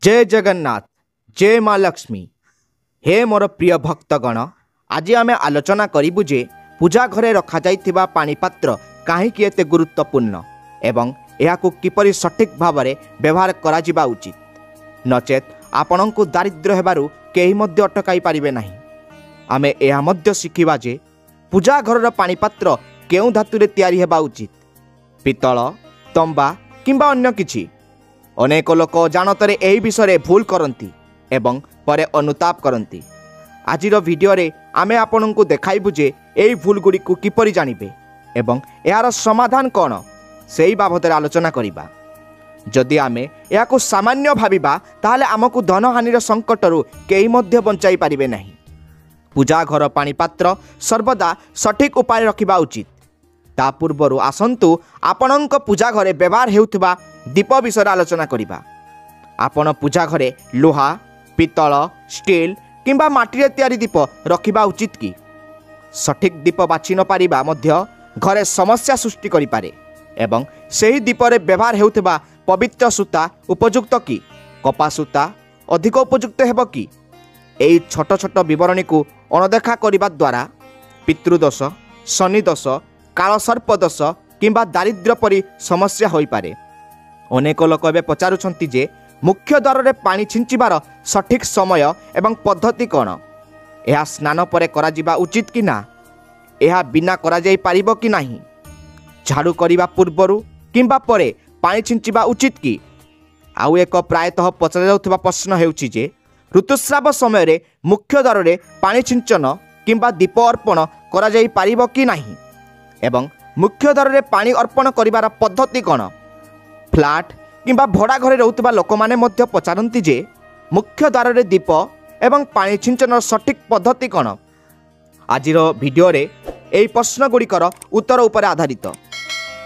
जय जगन्नाथ जय माँ लक्ष्मी। हे मोर प्रिय भक्तगण, आज आम आलोचना करूँ जे पूजा घरे रखा जाइथिबा पानी पात्र काहेकि एते गुरुत्वपूर्ण एवं एहाकु किपरि सठिक भाव में व्यवहार करा जिबा उचित, नचेत आपणଙ୍କୁ दारिद्र्य हेबारु केही मध्य अटकाई पारिबे नाही। आमे एहा मध्य शिखिबा जे पूजा घरर पानी पात्र केउ धातुरे तयारी हेबा उचित, पितल, तंबा किंबा अन्य किछि। अनेक लोक जानतरे एही विषय भूल करती एवं परे अनुताप करती। आजिर वीडियो रे आमे आपनଙ୍କୁ देखाइबु जे एही भूल गुडी को किपरि जानिबे एवं एहार समाधान कोन सेही बाबदरे आलोचना करिबा। जदि आमे एहाकु सामान्य भाबिबा ताहाले आमकु धनहानिर संकटरु केही मध्य बंचाई पारिबे नाही। पूजा घर पानी पात्र सर्वदा सठिक उपाय रखिबा उचित। ता पूर्वरु आसंतु आपणଙ୍କ पूजा घरे व्यवहार हेउथबा दीप विषय आलोचना करिबा। आपण पूजा घरे लोहा, पितल, स्टील किंबा माटीरे तयारी दीप रखिबा उचित कि? सठिक दीप बाछि न पारिबा मध्य घरे समस्या सृष्टि करि पारे एवं सेही दीपरे व्यवहार हेउथबा पवित्र सूता उपयुक्त कि कपा सूता अधिक उपयुक्त हेब कि? एई छोट छोट विवरणी को अणदेखा करिबा द्वारा पितृदोष, शनिदोष, कालसर्प दोष किंबा दारिद्र्य परि समस्या होई पारे। अनेक लोक एबे पचारुछंती जे मुख्य द्वार रे पानी छिंचिबार सठिक समय एवं पद्धति कोन? एहा स्नान परे करा जिबा उचित कि ना? एहा बिना करा जाई पारिबो कि नाही? झाड़ू करिबा पूर्वरु किंबा परे पानी छिंचिबा उचित कि? आउ एक प्रायतः पचरा जाउथबा प्रश्न हेउछि जे ऋतुस्राव समय रे मुख्य द्वार रे पानी छिंचन किंबा दीप अर्पण करा जाई पारिबो कि नाही एवं मुख्य द्वार रे पानी अर्पण करिबार पद्धति कोन? फ्लैट किंबा भड़ा घरे रहउतबा लोक माने मध्य पचारंती जे मुख्य द्वार रे दीप एवं पानी छिंचन सठिक पद्धति कोन? आजिर वीडियो रे एई प्रश्न गुड़िकर उत्तर उपर आधारित।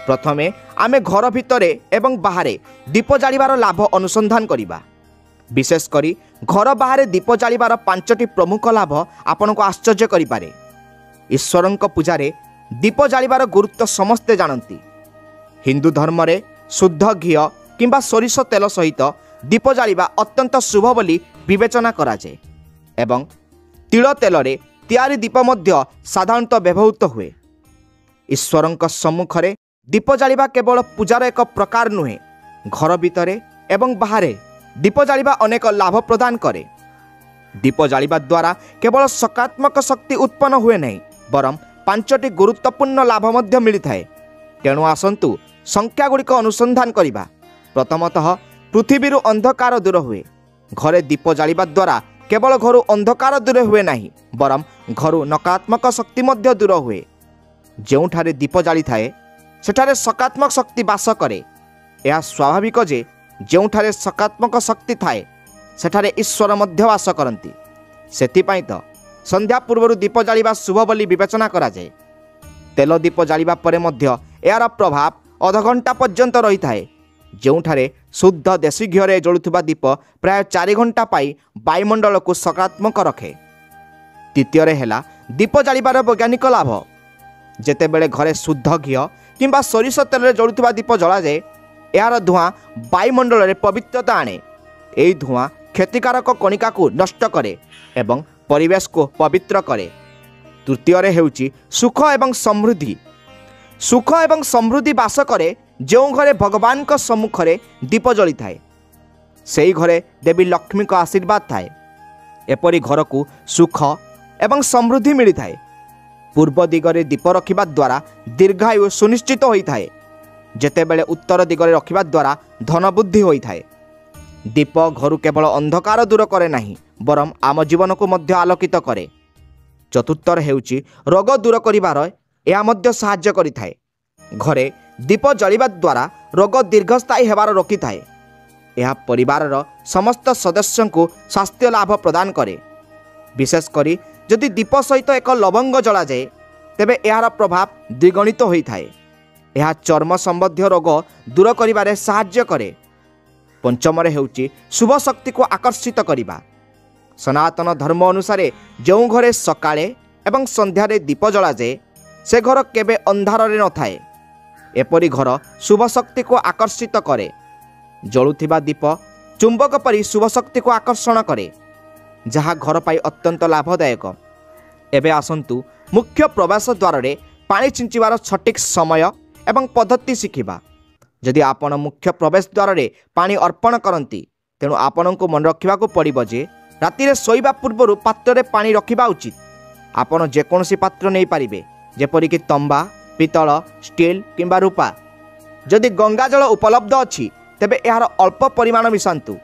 प्रथमे आमे घर भितरे एवं बाहरे दीप जालिबार लाभ अनुसंधान करिबा। विशेष करी घर बाहरे दीप जालिबार 5टी प्रमुख लाभ आपनको आश्चर्य करि पारे। ईश्वरंक पूजारे दीप जालिबार गुरुत्व समस्ते जानती। हिंदू धर्म रे शुद्ध घी किंबा सोरिष तेल सहित दीप जालिबा अत्यंत शुभ बोली विवेचना करा जाए एवं तिल तेल रे तयारी दीप मध्य साधारणतः व्यवहृत हुए। ईश्वरंक सम्मुख रे दीप जालिबा केवल पूजार एक प्रकार नुहे, घर भितरे एवं बाहरे दीप जालिबा अनेक लाभ प्रदान करे। दीप जालिबा द्वारा केवल सकारात्मक शक्ति उत्पन्न हुए नहीं बरं 5टी गुरुत्वपूर्ण लाभ मध्य मिलिथाए। तेणु आसंतु संख्या गुड़िक अनुसंधान करिबा। प्रथमतः पृथ्वीरु अंधकार दूर हुए। घरे दीप जालिबा द्वारा केवल घरु अंधकार दूर हुए नहीं बरं घरु नकारात्मक शक्ति मध्य दूर हुए। जेउठारे दीप जाली थाए सेठारे सकारात्मक शक्ति वास करे। यह स्वाभाविक जे जेउठारे सकारात्मक शक्ति थाए सेठारे ईश्वर मध्य वास करती। सेथिपाई तो संध्या पूर्व दीप जालिबा शुभ बोली विवेचना करा जाए। तेल दीप जालिबा परे मध्य यार प्रभाव अध घंटा पर्यंत रही थाए। जेउठारे शुद्ध देशी घीरे जलुथुबा दीप प्राय 4 घंटा पाई वायुमंडल को सकारात्मक रखे। द्वितीय हेला दीप जालिबार वैज्ञानिक लाभ। जेतेबेले घरे शुद्ध घी किंबा सोरिष तेल जलुथुबा दीप जला जाए यार धुआं वायुमंडल रे पवित्रता आने। एई धुआं क्षतिकारक कणिका को नष्ट करे एवं परिवेश को पवित्र करे। तृतीय हेउची सुख एवं समृद्धि। सुख एवं समृद्धि वास करे जो घरे भगवान का सम्मुख रे दीप जली थाए सेही घरे देवी लक्ष्मी का आशीर्वाद थाए। एपरी घर को सुख एवं समृद्धि मिली थाए। पूर्व दिगरे दीप रखिबा द्वारा दीर्घायु सुनिश्चित होई थाए। जेतेबेले उत्तर दिगरे रखिबा द्वारा धन बुद्धि होई थाए। दीप घरु केवल अंधकार दूर करे नहीं बरं आम जीवन को मध्य आलोकित करे। चतुर्थ हेउची रोग दूर करिबार यह मध्य साहाय्य करिथाए। घरे दीप जलिबा द्वारा रोग दीर्घस्थायी हेबार रोकी थाए। यह परिवार समस्त सदस्यों को स्वास्थ्य लाभ प्रदान करे। विशेष करी यदि दीप सहित एक लवंग जला जाए तेबे यार प्रभाव द्विगुणित होई थाए। यह चर्म संबंधी रोग दूर करिबारे साहाय्य करे। पंचम हेउची शुभ शक्ति को आकर्षित करिबा। सनातन धर्म अनुसार जो घरे सकाळे एवं संध्यारे दीप जला जाए से घर केबे अंधार रे न थाए। एपरी घर शुभ शक्ति को आकर्षित करे। जलुथिबा दीप चुंबक परी शुभ शक्ति को आकर्षण करे, जहाँ घर पाई अत्यंत लाभदायक। एबे आसंतु मुख्य प्रवेश द्वार रे पानी छिंचिबार सठिक समय एवं पद्धति शिखिबा। जदि आपण मुख्य प्रवेश द्वार रे पानी अर्पण करती तेणु आपण को मन रखा पड़ो जे राति रे शोइबा पूर्व पात्र रे पानी रखिबा उचित। आपण जेकोसी पात्र नहीं पारिबे, जेपरिक तंबा, पितल, स्टील किंबा रूपा। जदि गंगा जल उपलब्ध अछि तेबे यार अल्प परिमाण मिसांतु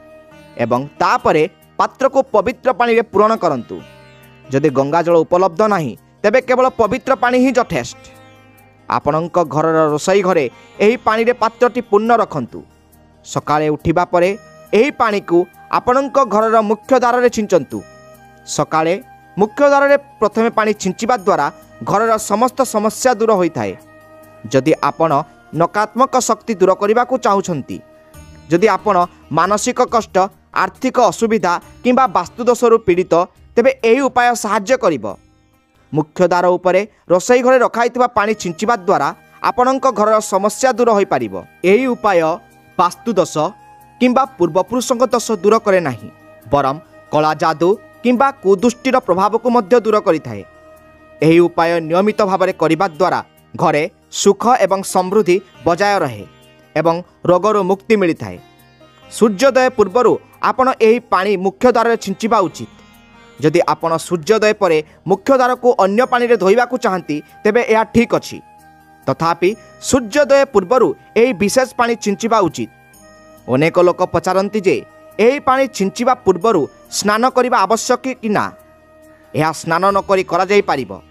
एवं तापरे पात्र को पवित्र पानी रे पूरण करंतु। जदि गंगा जल उपलब्ध नाही तेबे केवल पवित्र पानी ही यथेष्ट। आपणक घरर रोषई घरे एही पानी रे पात्रटी पूर्ण रखंतु। सकाळे उठिबा परे एही पानी को आपणक घरर मुख्य द्वार रे छिंचंतु। सकाळे मुख्य द्वार रे प्रथमे पानी छिंचिबा द्वारा घरर समस्त समस्या दूर होइथाए। जदि आपण नकारात्मक शक्ति दूर करने को चाहूँगी, जदि आपण मानसिक कष्ट, आर्थिक असुविधा किंबा वास्तुदोषरु पीड़ित तेबे एही उपाय साहाय्य करिबो। मुख्य द्वार उपरे रोषई घरे रखाइथिबा पानी छिंचिबा द्वारा आपणक घरर समस्या दूर होई पारिबो। एही उपाय वास्तुदोष किंबा पूर्वपुरुषक दोष दूर करे नाही, बरम कला जादू किंबा कुदृष्टिर प्रभाव को मध्य दूर करिथाए। एही उपाय नियमित भाव करने द्वारा घरे सुख एवं समृद्धि बजाय रहे एवं रोगर मुक्ति मिलता है। सूर्योदय पूर्वर आपण एही पानी मुख्य द्वार छिंचिबा उचित। जदि आपण सूर्योदय परे मुख्य द्वार को अन्य पानी रे धोइबा को चाहती तेबे यह ठीक अछि, तथापि सूर्योदय पूर्वर एही विशेष पानी छिंचिबा उचित। अनेक लोक पचारती जे एही पानी छिंचिबा पूर्वर स्नान करने आवश्यक कि ना। यह स्नान नकरी करा जाई पारिबो।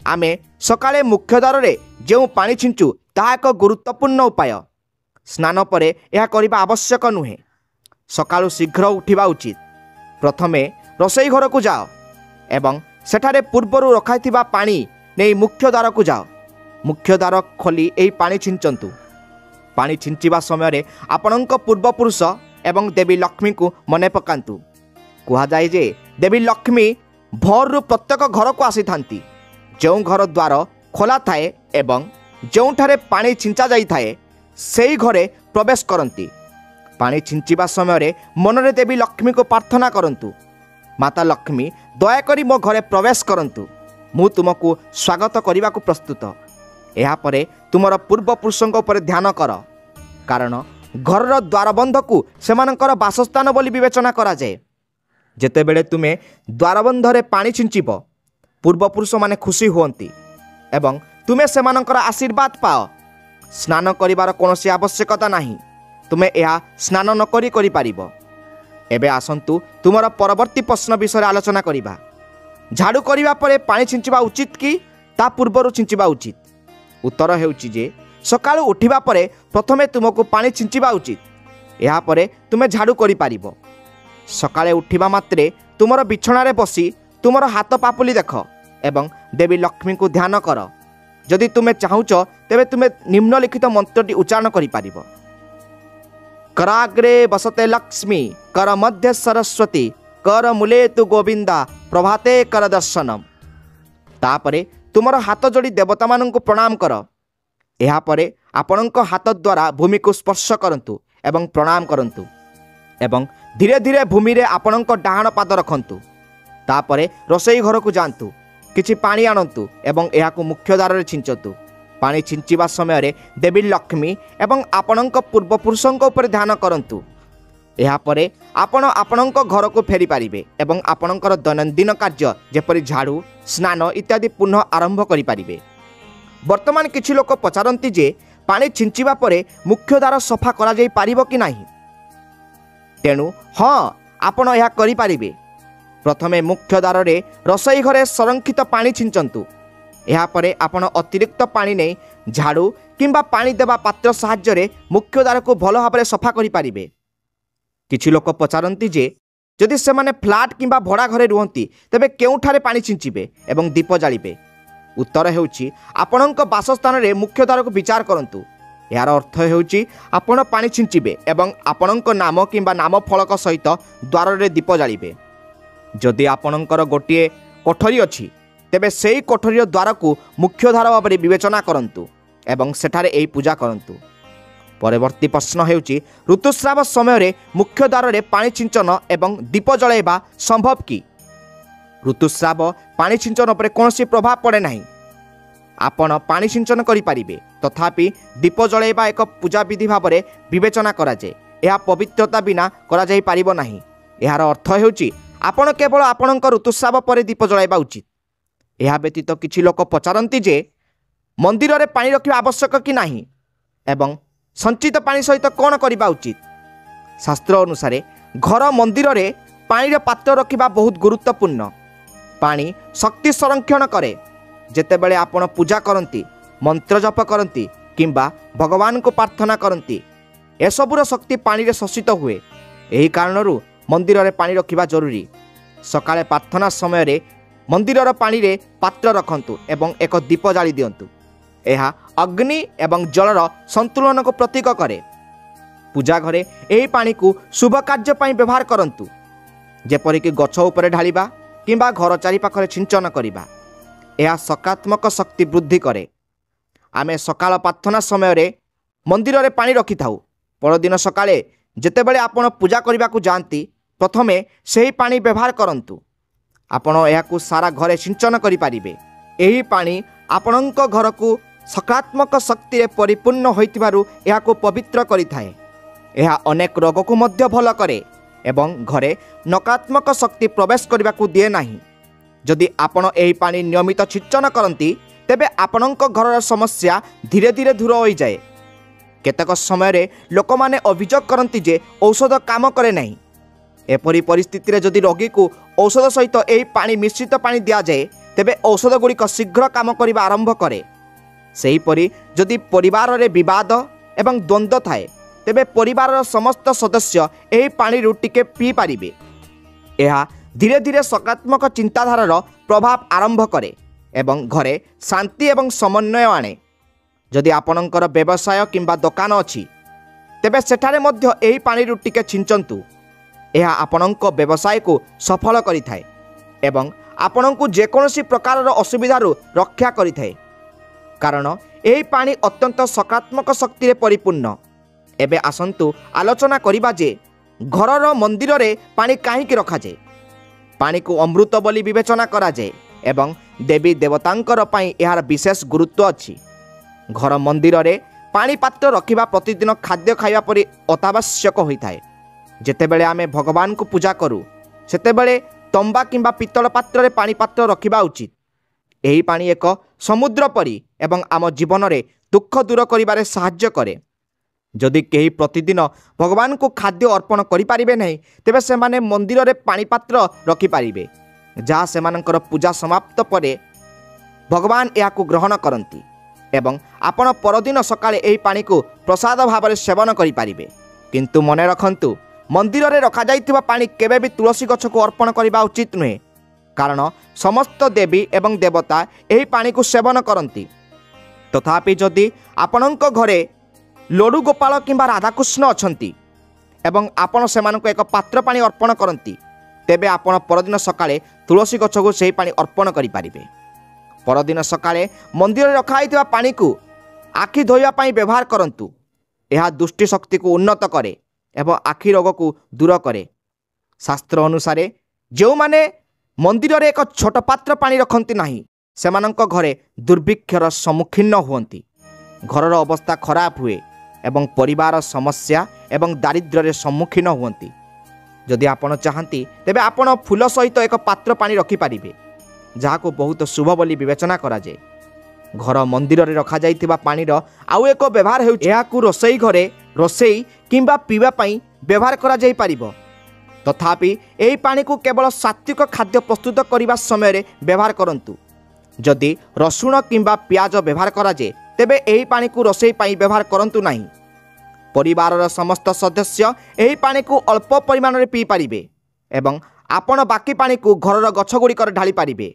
आमे सकाळे मुख्य द्वार रे जो पानी छिंचु ताहा एक गुरुत्वपूर्ण उपाय। स्नान परे यह करबा आवश्यक नुहे। सकाळु शीघ्र उठिबा उचित। प्रथमे रोषई घर को जाओ एवं सेठारे पूर्वरु रखाइथिबा पानी नै मुख्य द्वार को जाओ। मुख्य द्वार खोली एही पानी छिंचंतु। पानी छिंचिबा समय रे आपणक पूर्वपुरुष एवं देवी लक्ष्मी को मने पकांतु। कहा जाए जे देवी लक्ष्मी भोरु प्रत्येक घर को आसी थांती। जो घर द्वार खोला थाए एवं जोठारे पानी छिंचा जाई थाए सेही घरे प्रवेश करती। पानी छिंचिबा समय रे मनरे देवी लक्ष्मी को प्रार्थना करंतु, माता लक्ष्मी दयाकरी मो घरे प्रवेश करंतु, मु तुमको स्वागत करने को प्रस्तुत। या परे तुमर पूर्वपुरुषों उपर ध्यान कर, कारण घरर द्वारबंध को सेमानकर बासस्थान बोली विवेचना करा जाए। जेतेबेले तुमे द्वारबंधरे पानी छिंचिब पूर्वपुरुष माने खुशी हुअंती एवं तुमे सेमानकर आशीर्वाद पाओ। स्नान करिवार कोनोसी आवश्यकता नाही, तुमे यह स्नान न करी करि पारिबो। एबे आसंतु तुमर परवर्ती प्रश्न विषय आलोचना करिबा। झाड़ू करिवा परे पानी छिंचिबा उचित कि ता पूर्वरु छिंचिबा उचित? उत्तर हेउची जे सकाळु उठिबा परे प्रथमे तुमको पानी छिंचिबा उचित, या परे तुमे झाड़ू करि पारिबो। सकाळे उठिबा मात्रे तुमर बिछणारे बसी तुमर हाथ पापुली देख एवं देवी लक्ष्मी को ध्यान कर। जदि तुमे चाहूच तेबे तुमे निम्नलिखित मंत्रटी उच्चारण करि पारिबो। कराग्रे बसते लक्ष्मी, कर मध्य सरस्वती, कर मूले तु गोविंदा, प्रभाते कर दर्शनम। तापरे तुमर हाथ जोड़ी देवता मान को प्रणाम कर। या परे आपणक हाथ द्वारा भूमि को स्पर्श करंतु एवं प्रणाम करंतु एवं धीरे धीरे भूमि रे आपणक डाहाण पाद रखंतु। तापरे रोषई घर को जांतु, किछि पानी आणंतु एवं एहा को मुख्य द्वार रे छिंचतु। पानी छिंचिबा समय रे देवी लक्ष्मी एवं आपणक पूर्वपुरुषों उपर ध्यान करंतु। या परे आपण आपणक घर को फेरी पारिबे एवं आपणकर दैनंदिन कार्य जेपरि झाड़ू, स्नान इत्यादि पुनः आरंभ करि पारिबे। वर्तमान किछि लोक पचारंती जे पानी छिंचिबा परे मुख्य द्वार सफा करा जाई पारिबो कि नाही। तेणु हाँ, आपण यह करि पारिबे। प्रथमे मुख्य द्वार रे रोषई घरे संरक्षित पानी छिंचंतु। या परे आपण अतिरिक्त पानी नै झाड़ू किंबा पानी देवा पात्र साहाय्य रे मुख्य द्वार को भल भाव सफा करि पारिबे। किछि लोक पचारंती जे जदि से माने फ्लैट किंबा भड़ा घरे रुहंती तेबे केउठारे पानी छिंचिबे एवं दीप जालिबे। उत्तर हेउची आपणक बासस्थान रे मुख्य द्वार को विचार करंतु। यार अर्थ हेउची आपण पानी छिंचिबे एवं आपणक नाम किंबा नाम फलक सहित द्वार रे दीप जालिबे। जदि आपणकर गोटिए कोठरी अछि तेबे सेही कोठरीर द्वार को मुख्य द्वार भाव विवेचना करंतु एवं सेठारे एही पूजा करंतु। परवर्ती प्रश्न हेउची ऋतुस्राव समय मुख्य द्वार में पानी छिंचन एवं दीप जलाइबा संभव कि? ऋतुस्राव पानी छिंचन पर कौन प्रभाव पड़े नहीं। आपण पानी सिंचन करें तथापि दीप जलाइबा एक पूजा विधि भाव में विवेचना कराए। यह पवित्रता बिना करा पारिबो नहीं। यार अर्थ हेउची आपण केवल आपण ऋतुस्राव पर दीप जलाइबा उचित। यह व्यतीत किछि लोक पचारती जे मंदिर में पानी रखा आवश्यक कि नहीं एवं संचित पानी सहित कौन करवा उचित। शास्त्र अनुसार घर मंदिर में पानी पात्र रखा बहुत गुरुत्वपूर्ण। पानी शक्ति संरक्षण करे। जेतेबेले आपण पूजा करती, मंत्र जप करती किंबा भगवान को प्रार्थना करती, एसबूर शक्ति पानी रे शोषित हुए। यही कारणरू मंदिर में पानी रखा जरूरी। सकाळे प्रार्थना समय रे मंदिर पानी रे पात्र रखंतु एवं एक दीप जाली दियंतु। यह अग्नि एवं जलर संतुलन को प्रतीक करे। पूजा घरे यही पानी को शुभ कार्य पाई व्यवहार करंतु, जेपरिक गछ उपरे ढालिबा किंबा घर चारिपाखरे सिंचन करिबा। यह सकारात्मक शक्ति वृद्धि करे। आमे सकाळ प्रार्थना समय रे मंदिर रे पानी रखि थाउ। परदिन सकाळे जेतेबेले आपण पूजा करबा को जानती प्रथमे सही पानी व्यवहार करंतु। आपण एहाकू सारा घरे सिंचन करि पारिबे। एही पानी आपणक घर को सकारात्मक शक्ति रे परिपूर्ण होइतिबारु एहाकू पवित्र करिथाए। यह अनेक रोग को मध्य भल करे एवं घरे नकारात्मक शक्ति प्रवेश करने को दिए नहीं। जदि आपण एही पानी नियमित सिंचन करती तेबे आपणक घर समस्या धीरे धीरे दूर हो जाए। केतक समय रे लोक माने अभियोग करती जे औषध काम करे नहीं। एपरी परिस्थिति रे जदि रोगी को औषध सहित एही पानी मिश्रित पानी दिया जाए तेबे औषध गुड़िक शीघ्र काम करने आरंभ करे। सेहीपरि जदि परिवार रे विवाद एवं द्वंद्व थाए तेबे परिवार समस्त सदस्य एही पानी रू टिके पी पारिबे। यह धीरे धीरे सकारात्मक चिंताधारार प्रभाव आरंभ करे एवं घरे शांति एवं समन्वय आने। जदि आपणकर व्यवसाय किंबा दुकान अछि तेबे सेठारे मध्य एही पानी रू टिके छिंचंतु। यह आपणक व्यवसाय को सफल करिथाए एवं आपणकु जेकोसी प्रकार असुविधा रक्षा करिथाए, कारण एही पानी अत्यंत सकारात्मक शक्ति रे परिपूर्ण। एबे आसंतु आलोचना करिबा जे घरर मंदिर रे पानी काहीकि रखा जाए। पानी को अमृत बोली विवेचना करा जाए एवं देवी देवतांकर पई यार विशेष गुरुत्व अछि। घर मंदिर रे पानी पात्र रखिबा प्रतिदिन खाद्य खाइबा परि अत्यावश्यक होइथाए। जेतेबेले आमे भगवान को पूजा करू सेतेबेले तंबा किंबा पित्तल पात्र रे पानी पात्र रखिबा उचित। एही पानी एक समुद्र परि एवं आम जीवन रे दुख दूर करिबारे सहाय्य करे। जदि केही प्रतिदिन भगवान को खाद्य अर्पण करि पारिबे नहीं तेबे सेमाने मंदिर रे पानी पात्र रखि पारिबे, जहाँ सेमानकर पूजा समाप्त परे भगवान याकू ग्रहण करती एवं आपण परदिन सकाळे एही पानी को प्रसाद भाव में सेवन करि पारिबे। किंतु मने रखंतु मंदिर रे रखा जाइथिबा पानी केबे भी तुलसी गछ को अर्पण करबा उचित नुहे, कारण समस्त देवी एवं देवता एही पानी को सेवन करती। तथापि जदि आपणक घरे लडू गोपाल किंबा राधाकृष्ण अछंती एवं आपण सेमानक एक पात्र पानी अर्पण करती तेबे आपण परदिन सकाळे तुलसी गछ को सेही पानी अर्पण करि पारिबे। परदिन सकाळे मंदिर रे रखाइथिबा पानी को आखि धोइबा पई व्यवहार करंतु। यह दुष्टि शक्ति को उन्नत करे एवं आखि रोग को दूर करे। शास्त्र अनुसार जो माने मंदिर रे एक छोट पात्र पानी रखंती नहीं सेमानक घरे दुर्भिक्षर सम्मुखीन हुअंती। घरर अवस्था खराब हुए एवं परिवार समस्या एवं दारिद्र्य सम्मुखीन हुअंती। जदि आपण चाहती तेबे आपण फूल सहित एक पात्र पानी रखिपारे, जहाँ को बहुत शुभ बोली विवेचना करा जाए। घर मंदिर रे रखा जाइथिबा पानीर आउ एक व्यवहार हेउछि एहाकू रोसई घरे रोसई किंबा पीवा पई व्यवहार करा जाई पारिबो। तथापि एही पानी को केवल सात्विक खाद्य प्रस्तुत करने समय रे व्यवहार करंतु। जदि रसुण किंबा प्याज व्यवहार करा जाए तेबे एही पानी को रोसई पाई व्यवहार करंतु नहीं। परिवारर समस्त सदस्य एही पानी को अल्प परिमाण रे पी पारिबे एवं आपण बाकी पानी को घरर गछ गुड़िकर ढाली पारिबे।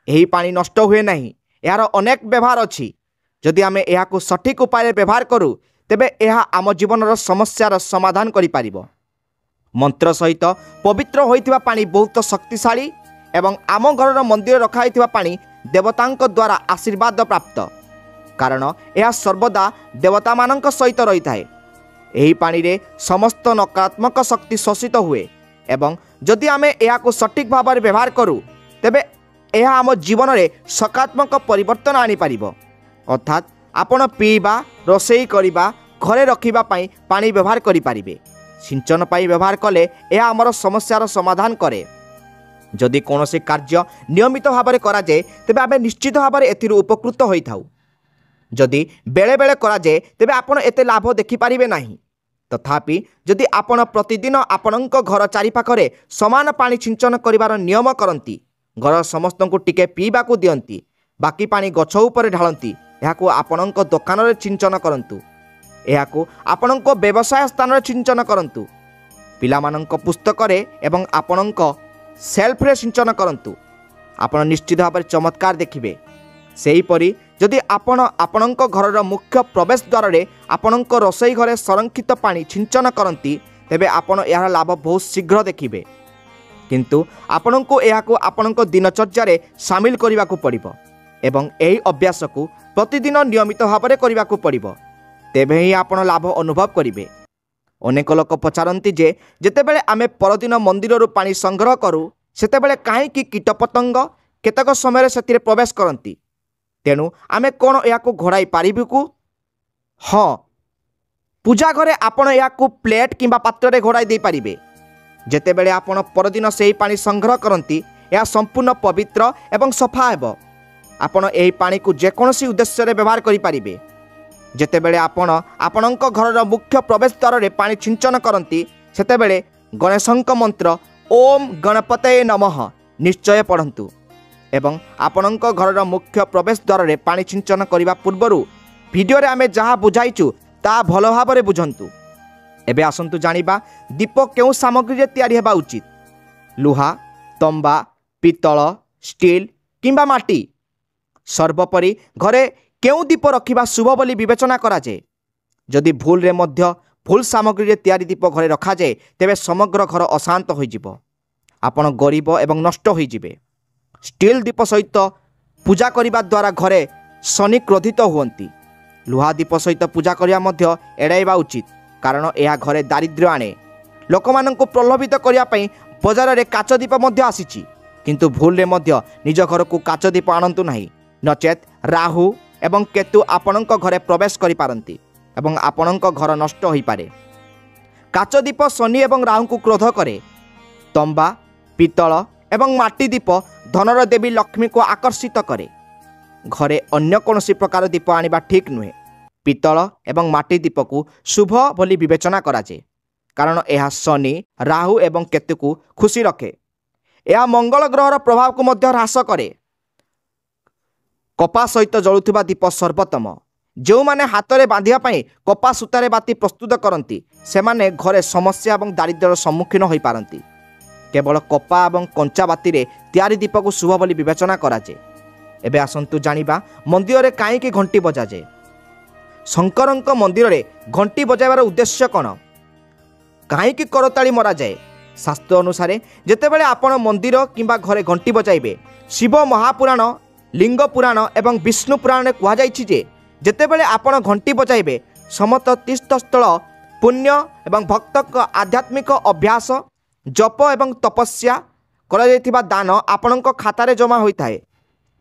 एही पानी नष्ट हुए नहीं, यार अनेक व्यवहार अछि। जदि आमे एहाकू सठिक उपाय व्यवहार करूँ तेबे एहा आम जीवनर समस्यार समाधान करि पारिबो। मंत्र सहित पवित्र होइतिबा पानी बहुत शक्तिशाली एवं आम घरर मंदिर रखाइतिबा पानी देवतांक द्वारा आशीर्वाद प्राप्त, कारण यह सर्वदा देवता मानक सहित रही थाए। एही पानी रे समस्त नकारात्मक शक्ति शोषित हुए एवं जदि आमे एहाको सठिक भाव में व्यवहार करूँ तेबे यह आम जीवन में सकारात्मक परिवर्तन आनी पारिबो। अर्थात आपण पीवा रोषेई करबा घरे रखिबा पाई पानी व्यवहार करि पारिबे। सिंचन पाई व्यवहार कले यह आमर समस्यार समाधान करे। जदि कौनसी कार्य नियमित भाव में करा जाए तेबे आमे निश्चित भाव में एथिरु उपकृत होई थाउ। जदि बेले बेले करा जाए तेबे आपण एते लाभ देखि पारिबे नाही। तथापि जदि आपण प्रतिदिन आपणक घर चारिपाखरे समान पानी सिंचन करिवार नियम करंती, घर समस्त को टिके पीवा को दियंती, बाकी पानी गछ उपरे ढालंती, एहाको आपणक दुकान रे सिंचन करंतु, एहाको आपणक व्यवसाय स्थान रे सिंचन करंतु, पिलामानंक पुस्तक रे एवं आपणक सेल्फ रे सिंचन करंतु, आपण निश्चित भाव में चमत्कार देखिबे। सेहीपरि जदि आपण आपणक घरर मुख्य प्रवेश द्वार रे आपणक रोषेई घरे संरक्षित पानी सिंचन करंती तेबे आपण यार लाभ बहुत शीघ्र देखिबे। किंतु आपणको एहाको आपणक दिनचर्या रे शामिल करिवा को पड़िबो एवं एही अभ्यास को प्रतिदिन नियमित भाव में करिवा को पड़िबो, तेबे ही आपण लाभ अनुभव करिवे। अनेक लोक पचारती जे जेतेबेले आमे परदिन मंदिर पानी संग्रह करूँ सेतेबेले काहेकि कीटपतंग केतक समय से प्रवेश करती, तेणु आमे कौन याकू घोड़ाई पारिबु को? हाँ, पूजा घरे आपण याकू प्लेट किंबा पात्र रे घोड़ाई दे पारिबे। जेतेबेले आपण परदिन सेही पानी संग्रह करती यह संपूर्ण पवित्र एवं सफा हेबो। आपण एही पानी को जेकोसी उद्देश्य रे व्यवहार करि पारिबे। जेतेबेले आपण आपणक घरर मुख्य प्रवेश द्वार रे पानी सिंचन करती सेतेबेले गणेशंक मंत्र ओम गणपतये नमः निश्चय पढ़ंतु एवं आपणक घरर मुख्य प्रवेश द्वार रे पानी सिंचन करने पूर्वर वीडियो रे आमे जहाँ बुझाइछु ता भल भाव में बुझंतु। एबे आसंतु जानिबा दीप केउ सामग्री रे तैयारी हेबा उचित। लुहा, तंबा, पितल, स्टील किंबा माटी। सर्वोपरि घरे केउ दीप रखिबा शुभ बोली विवेचना करा जाए। जदि भूल रे मध्य भूल सामग्री रे तैयारी दीप घरे रखा जाए तेबे समग्र घर अशांत होई जिवो, आपण गरीब एवं नष्ट होई जिवे। स्टील दीप सहित पूजा करिबा द्वारा घरे शनि क्रोधित हुअंती। लुहा दीप सहित पूजा करिया मध्य एड़ाइबा उचित, कारण यह घरे दारिद्र्य आणे। लोकमानंको प्रलोभित करिया पई बाजार रे काच दीप मध्य आसीची, किंतु भूल रे मध्य निज घर को काच दीप आनंतु नाही, नचेत राहु एवं केतु आपणक घरे प्रवेश करि पारंती एवं आपणक घर नष्ट होई पारे। काच दीप शनि एवं राहु को क्रोध करे। तंबा, पितल एवं माटी दीप धनर देवी लक्ष्मी को आकर्षित करे। घरे अन्य कौनसी प्रकार दीप आनिबा ठीक नुहे। पितल एवं माटी दीप को शुभ बोली विवेचना करा जाए, कारण यह शनि राहु एवं केतु को खुशी रखे। यह मंगल ग्रहर प्रभाव को मध्य ह्रास करे। कपा सहित जलुथिबा दीप सर्वोत्तम। जो माने हाथ में बांधिया पाई कपा सूतारे बाती प्रस्तुत करती सेमाने घरे समस्या एवं दारिद्र्यर सम्मुखीन होई पारंती। केवल कपा एवं कंचा बाती रे तैयारी दीप को शुभ बोली विवेचना करा जाए। एबे आसंतु जानिबा मंदिर रे काईकि घंटी बजा जाए। शंकरंक मंदिर रे घंटी बजाइबार उद्देश्य कौन? काईकि करताली मरा जाए? शास्त्र अनुसार जेतेबेले आपण मंदिर किंबा घरे घंटी बजाइबे, शिव महापुराण, लिंग पुराण एवं विष्णु पुराण रे कुहा जाइछि जे जेतेबेले आपण घंटी बजाइबे समस्त तीर्थस्थल पुण्य एवं भक्तक आध्यात्मिक अभ्यास जप एवं तपस्या करा जाइथिबा दान आपणक खातारे जमा होइथाए।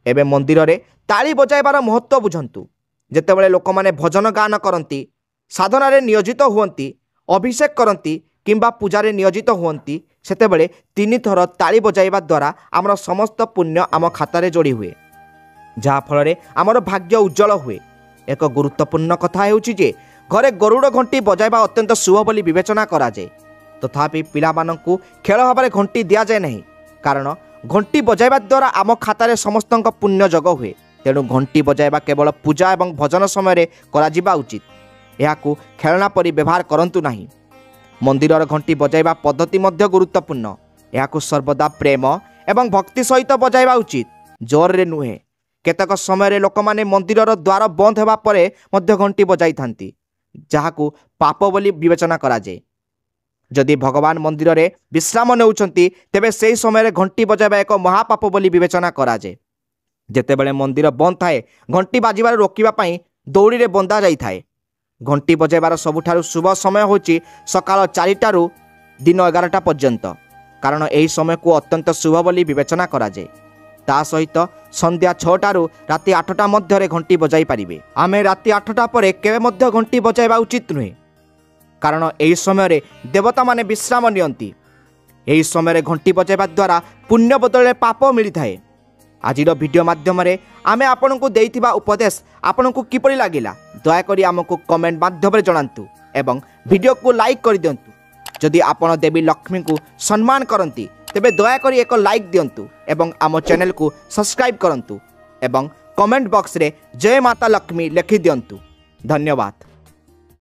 एबे मंदिर रे ताली बजाइबार महत्व बुझंतु। जेतेबेले लोक माने भजन गान करती, साधना रे नियोजित हुअंती, अभिषेक करती किंबा पूजा रे नियोजित हुअंती, सेतेबेले 3 थर ताली बजाइबा द्वारा आमर समस्त पुण्य आम खातारे जोड़ी हुए, जहा फल रे आमर भाग्य उज्जवल हुए। एक गुरुत्वपूर्ण कथा हेउछि जे घरे गरुड़ घंटी बजाइबा अत्यंत शुभ बोली विवेचना करा जाए। तथापि पिलामानंकु खेल भाव में घंटी दिया जाए नहीं, कारण घंटी बजाइबा द्वारा आम खातारे समस्तंक पुण्य जग हुए। तेणु घंटी बजाइबा केवल पूजा एवं भजन समय करा जिबा उचित। याकू खेलना परि व्यवहार करंतु नाही। मंदिरर घंटी बजाइबा पद्धति मध्य गुरुत्वपूर्ण। याकू सर्वदा प्रेम एवं भक्ति सहित बजाइबा उचित, जोर रे नुहे। केतक समय लोक माने मंदिरर द्वार बंद हेबा परे मध्य घंटी बजाई थांती, जाहाकू पाप बोली विवेचना करा जाए। जदि भगवान मंदिर रे विश्राम नेउछंती तेबे सेही समय घंटी बजाइबा एक महापाप बोली विवेचना करा जाए। जेतेबेले मंदिर बंद थाए घंटी बाजिबार रोकिबा पई ଦଉଡ଼ିରେ ବନ୍ଧା ଯାଇଥାଏ। ଘଣ୍ଟି ବଜାଇବାର ସବୁଠାରୁ ଶୁଭ ସମୟ ହେଉଛି ସକାଳ 4ଟାରୁ ଦିନ 11ଟା ପର୍ଯ୍ୟନ୍ତ, କାରଣ ଏହି ସମୟକୁ ଅତ୍ୟନ୍ତ ଶୁଭ ବୋଲି ବିବେଚନା କରାଯାଏ। ତା ସହିତ ସନ୍ଧ୍ୟା 6ଟାରୁ ରାତି 8ଟା ମଧ୍ୟରେ ଘଣ୍ଟି ବଜାଇ ପାରିବେ। ଆମେ ରାତି 8ଟା ପରେ କେବେ ମଧ୍ୟ ଘଣ୍ଟି ବଜାଇବା ଉଚିତ ନୁହେଁ, କାରଣ ଏହି ସମୟରେ ଦେବତାମାନେ ବିଶ୍ରାମ ନିଅନ୍ତି। ଏହି ସମୟରେ ଘଣ୍ଟି ବଜାଇବା ଦ୍ୱାରା ପୁଣ୍ୟ ବଦଳରେ ପାପ ମିଳିଥାଏ। ଆଜିର ଭିଡ଼ିଓ ମାଧ୍ୟମରେ ଆମେ ଆପଣଙ୍କୁ ଦେଇଥିବା ଉପଦେଶ ଆପଣଙ୍କୁ କିପରି ଲାଗିଲା ଦୟାକରି ଆମକୁ କମେଣ୍ଟ ମାଧ୍ୟମରେ ଜଣାନ୍ତୁ ଏବଂ ଭିଡ଼ିଓକୁ ଲାଇକ୍ କରିଦିଅନ୍ତୁ। ଯଦି ଆପଣ ଦେବୀ ଲକ୍ଷ୍ମୀଙ୍କୁ ସମ୍ମାନ କରନ୍ତି ତେବେ ଦୟାକରି ଏକ ଲାଇକ୍ ଦିଅନ୍ତୁ ଏବଂ ଆମ ଚ୍ୟାନେଲକୁ ସବସ୍କ୍ରାଇବ୍ କରନ୍ତୁ ଏବଂ କମେଣ୍ଟ ବକ୍ସରେ ଜୟ ମାତା ଲକ୍ଷ୍ମୀ ଲେଖିଦିଅନ୍ତୁ। ଧନ୍ୟବାଦ।